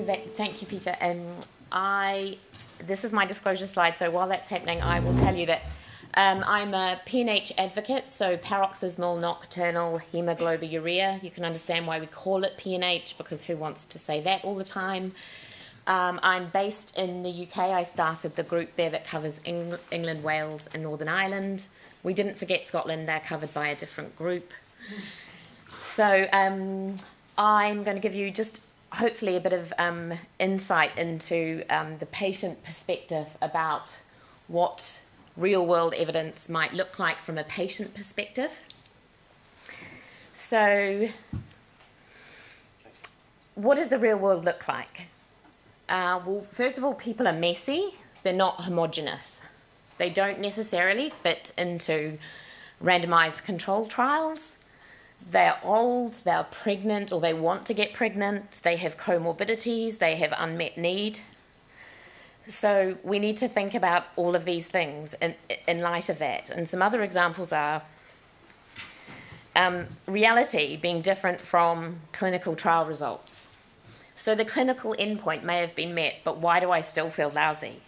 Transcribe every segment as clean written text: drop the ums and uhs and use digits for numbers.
Thank you, Peter. This is my disclosure slide, so while that's happening, I will tell you that I'm a PNH advocate, so paroxysmal nocturnal hemoglobinuria. You can understand why we call it PNH, because who wants to say that all the time? I'm based in the UK. I started the group there that covers England, Wales, and Northern Ireland. We didn't forget Scotland. They're covered by a different group. So I'm going to give you just hopefully a bit of insight into the patient perspective about what real-world evidence might look like from a patient perspective. So what does the real world look like? Well, first of all, people are messy. They're not homogenous. They don't necessarily fit into randomized control trials. They're old, they're pregnant, or they want to get pregnant, they have comorbidities, they have unmet need. So we need to think about all of these things in light of that. And some other examples are reality being different from clinical trial results. So the clinical endpoint may have been met, but why do I still feel lousy?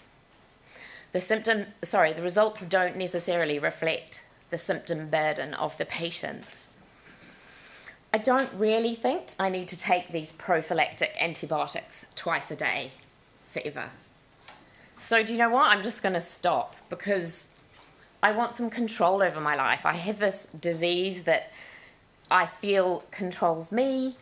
The results don't necessarily reflect the symptom burden of the patient. I don't really think I need to take these prophylactic antibiotics twice a day forever. So do you know what? I'm just going to stop because I want some control over my life. I have this disease that I feel controls me.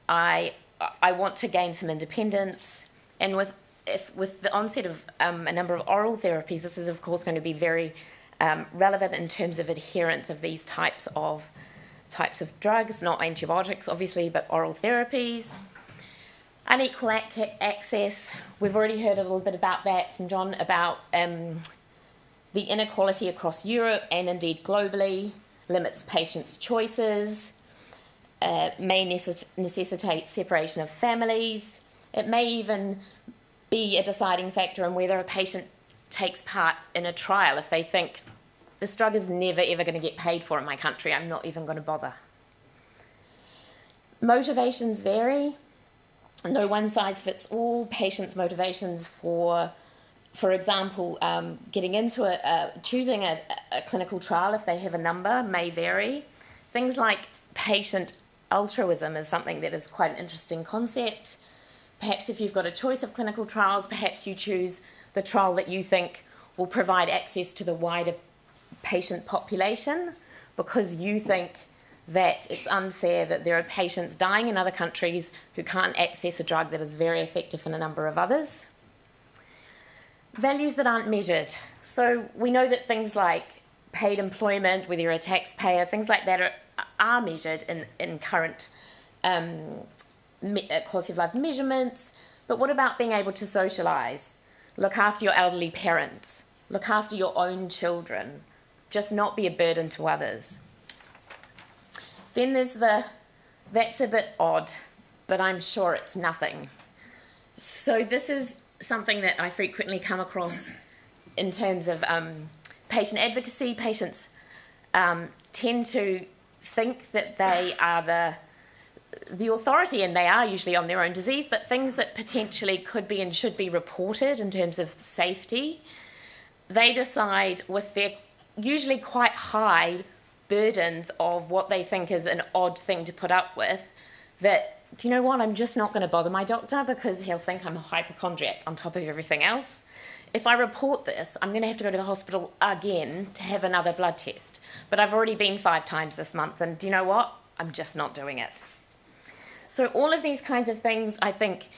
I want to gain some independence. And with the onset of a number of oral therapies, this is of course going to be very relevant in terms of adherence of these types of drugs, not antibiotics obviously, but oral therapies. Unequal access, we've already heard a little bit about that from John, about the inequality across Europe and indeed globally, limits patients' choices, may necessitate separation of families. It may even be a deciding factor in whether a patient takes part in a trial if they think, this drug is never, ever going to get paid for in my country. I'm not even going to bother. Motivations vary. No one size fits all. Patients' motivations for example, getting into choosing a clinical trial if they have a number may vary. Things like patient altruism is something that is quite an interesting concept. Perhaps if you've got a choice of clinical trials, perhaps you choose the trial that you think will provide access to the wider patient population because you think that it's unfair that there are patients dying in other countries who can't access a drug that is very effective in a number of others. Values that aren't measured. So we know that things like paid employment, whether you're a taxpayer, things like that are measured in current quality of life measurements. But what about being able to socialise, look after your elderly parents, look after your own children, just not be a burden to others? Then there's that's a bit odd, but I'm sure it's nothing. So this is something that I frequently come across in terms of patient advocacy. Patients tend to think that they are the authority, and they are usually on their own disease, but things that potentially could be and should be reported in terms of safety, they decide with their usually quite high burdens of what they think is an odd thing to put up with, that, do you know what, I'm just not going to bother my doctor because he'll think I'm a hypochondriac on top of everything else. If I report this, I'm going to have to go to the hospital again to have another blood test. But I've already been 5 times this month, and do you know what? I'm just not doing it. So all of these kinds of things, I think,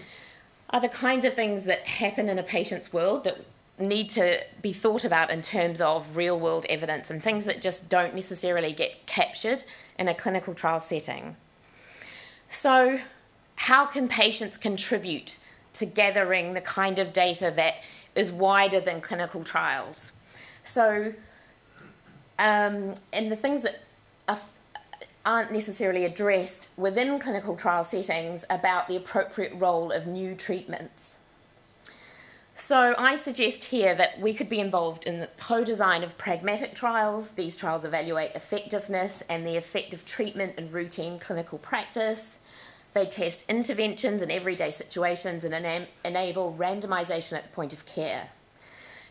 are the kinds of things that happen in a patient's world that need to be thought about in terms of real-world evidence and things that just don't necessarily get captured in a clinical trial setting. So how can patients contribute to gathering the kind of data that is wider than clinical trials? So, and the things that aren't necessarily addressed within clinical trial settings about the appropriate role of new treatments. So I suggest here that we could be involved in the co-design of pragmatic trials. These trials evaluate effectiveness and the effective treatment in routine clinical practice. They test interventions in everyday situations and enable randomization at the point of care.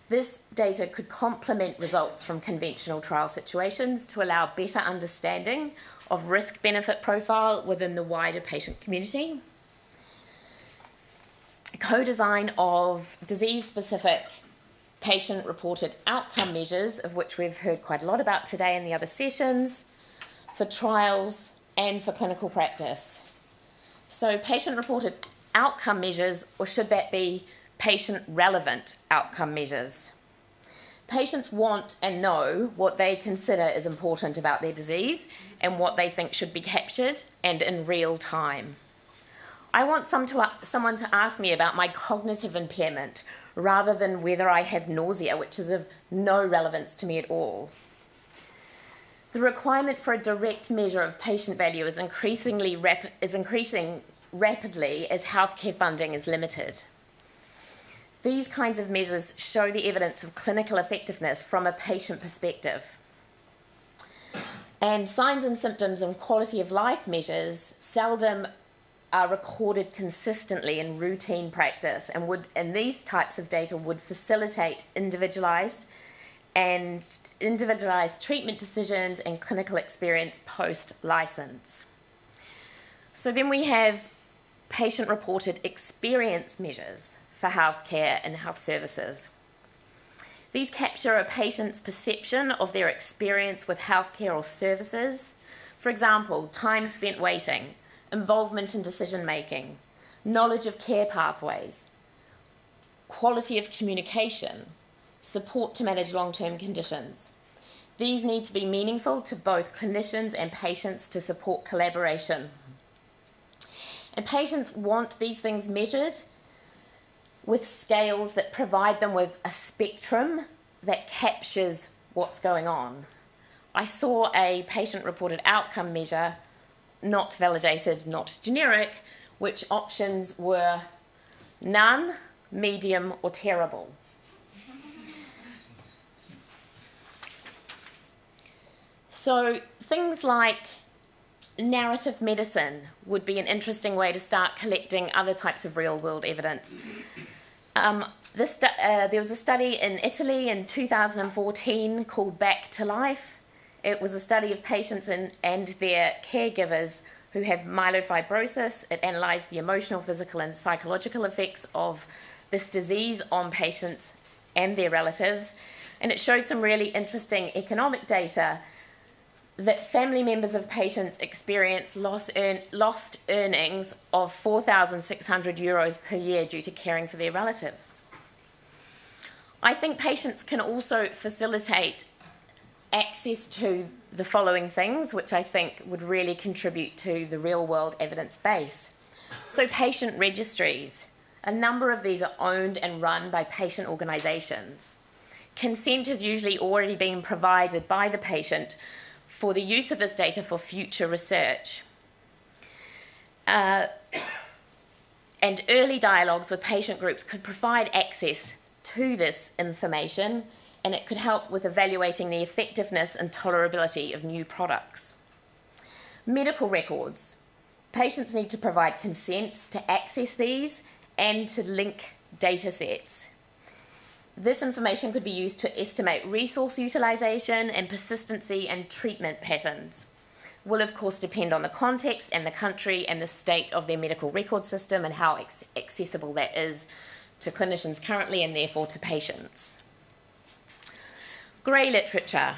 This data could complement results from conventional trial situations to allow better understanding of risk-benefit profile within the wider patient community. Co-design of disease-specific patient-reported outcome measures, of which we've heard quite a lot about today in the other sessions, for trials and for clinical practice. So patient-reported outcome measures, or should that be patient-relevant outcome measures? Patients want and know what they consider is important about their disease and what they think should be captured and in real time. I want someone to ask me about my cognitive impairment rather than whether I have nausea, which is of no relevance to me at all. The requirement for a direct measure of patient value is increasing rapidly as healthcare funding is limited. These kinds of measures show the evidence of clinical effectiveness from a patient perspective. And signs and symptoms and quality of life measures seldom are recorded consistently in routine practice, and these types of data would facilitate individualized treatment decisions and clinical experience post-license. So then we have patient-reported experience measures for healthcare and health services. These capture a patient's perception of their experience with healthcare or services. For example, time spent waiting, involvement in decision-making, knowledge of care pathways, quality of communication, support to manage long-term conditions. These need to be meaningful to both clinicians and patients to support collaboration. And patients want these things measured with scales that provide them with a spectrum that captures what's going on. I saw a patient-reported outcome measure, not validated, not generic, which options were none, medium, or terrible. So things like narrative medicine would be an interesting way to start collecting other types of real-world evidence. There was a study in Italy in 2014 called Back to Life. It was a study of patients and their caregivers who have myelofibrosis. It analysed the emotional, physical, and psychological effects of this disease on patients and their relatives. And it showed some really interesting economic data that family members of patients experience lost earnings of €4,600 per year due to caring for their relatives. I think patients can also facilitate access to the following things, which I think would really contribute to the real-world evidence base. So patient registries. A number of these are owned and run by patient organisations. Consent has usually already been provided by the patient for the use of this data for future research. And early dialogues with patient groups could provide access to this information, and it could help with evaluating the effectiveness and tolerability of new products. Medical records. Patients need to provide consent to access these and to link data sets. This information could be used to estimate resource utilisation and persistency and treatment patterns. Will, of course, depend on the context and the country and the state of their medical record system and how accessible that is to clinicians currently and therefore to patients. Grey literature.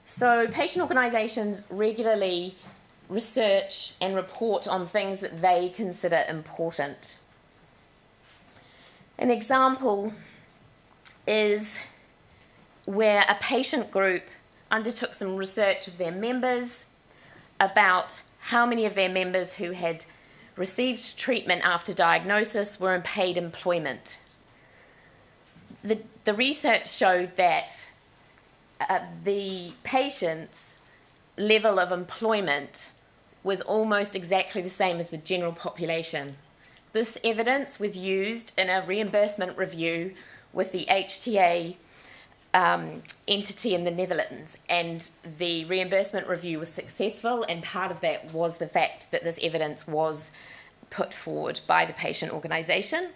So patient organisations regularly research and report on things that they consider important. An example is where a patient group undertook some research of their members about how many of their members who had received treatment after diagnosis were in paid employment. The research showed that the patient's level of employment was almost exactly the same as the general population. This evidence was used in a reimbursement review with the HTA entity in the Netherlands, and the reimbursement review was successful, and part of that was the fact that this evidence was put forward by the patient organisation.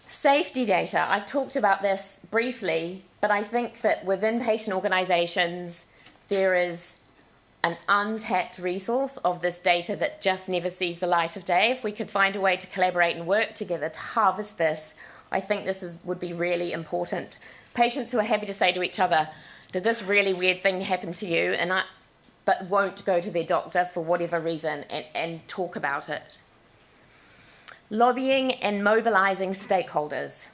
Safety data, I've talked about this briefly, but I think that within patient organisations there is an untapped resource of this data that just never sees the light of day. If we could find a way to collaborate and work together to harvest this, I think this would be really important. Patients who are happy to say to each other, did this really weird thing happen to you? But won't go to their doctor for whatever reason and talk about it. Lobbying and mobilising stakeholders.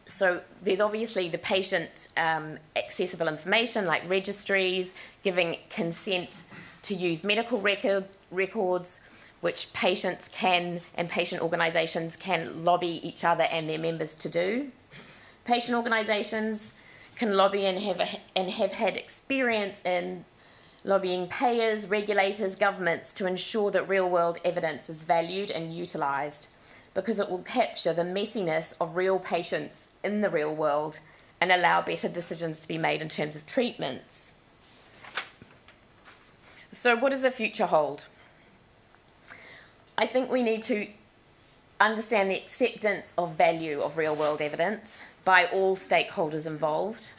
So there's obviously the patient accessible information like registries, giving consent to use medical records, which patients can and patient organisations can lobby each other and their members to do. Patient organisations can lobby and have had experience in lobbying payers, regulators, governments to ensure that real-world evidence is valued and utilised, because it will capture the messiness of real patients in the real world and allow better decisions to be made in terms of treatments. So what does the future hold? I think we need to understand the acceptance of value of real-world evidence by all stakeholders involved,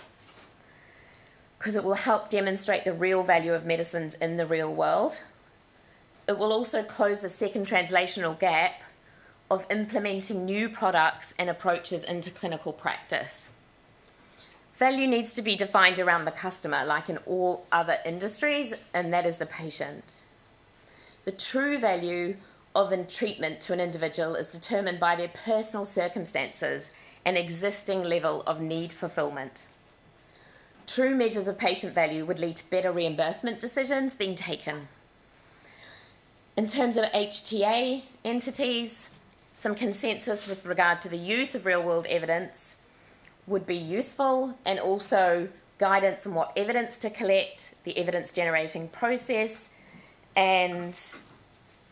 because it will help demonstrate the real value of medicines in the real world. It will also close the second translational gap of implementing new products and approaches into clinical practice. Value needs to be defined around the customer, like in all other industries, and that is the patient. The true value of a treatment to an individual is determined by their personal circumstances and existing level of need fulfillment. True measures of patient value would lead to better reimbursement decisions being taken. In terms of HTA entities, some consensus with regard to the use of real-world evidence would be useful, and also guidance on what evidence to collect, the evidence generating process, and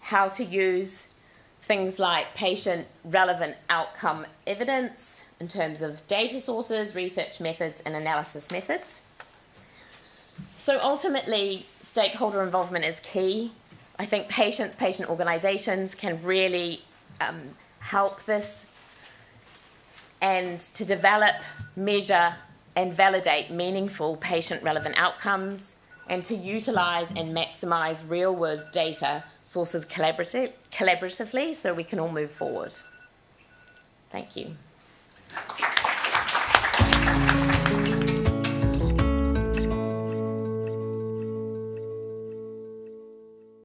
how to use things like patient relevant outcome evidence in terms of data sources, research methods, and analysis methods. So ultimately, stakeholder involvement is key. I think patients, patient organisations can really help this, and to develop, measure, and validate meaningful patient-relevant outcomes, and to utilise and maximise real-world data sources collaboratively so we can all move forward. Thank you.